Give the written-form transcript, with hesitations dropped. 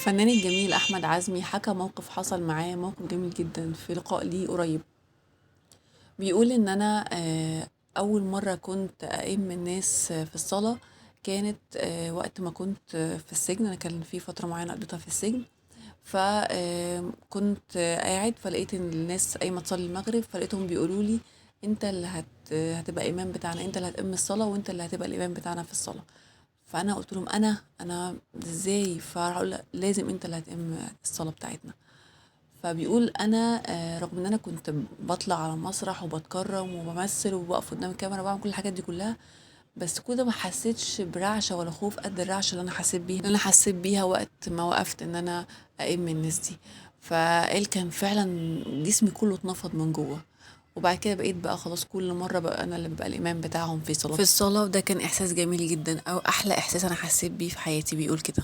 الفنان الجميل أحمد عزمي حكى موقف حصل معاه، موقف جميل جدا في لقاء ليه قريب. بيقول إن أنا أول مرة كنت أئم الناس في الصلاة كانت وقت ما كنت في السجن. أنا كان في فترة معينة قضيتها في السجن، فكنت قاعد فلقيت إن الناس قايمة تصلي المغرب، فلقيتهم بيقولوا لي انت اللي هتبقى امام بتاعنا، انت اللي هتأم الصلاة وانت اللي هتبقى الامام بتاعنا في الصلاة. فانا قلت لهم انا ازاي؟ فراح اقول لأ، لازم انت اللي هتقوم الصلاه بتاعتنا. فبيقول انا رغم ان انا كنت بطلع على المسرح وبتكرم وبمثل وبقف قدام الكاميرا بعمل كل الحاجات دي كلها، بس كده ما حسيتش برعشه ولا خوف قد الرعشه اللي انا حسيت بيها وقت ما وقفت ان انا ائم الناس دي. فقال كان فعلا جسمي كله اتنفض من جوه. وبعد كده بقيت بقى خلاص كل مرة بقى أنا اللي ببقى الإمام بتاعهم في الصلاة، وده كان إحساس جميل جدا، أو أحلى إحساس أنا حسيت بيه في حياتي. بيقول كده.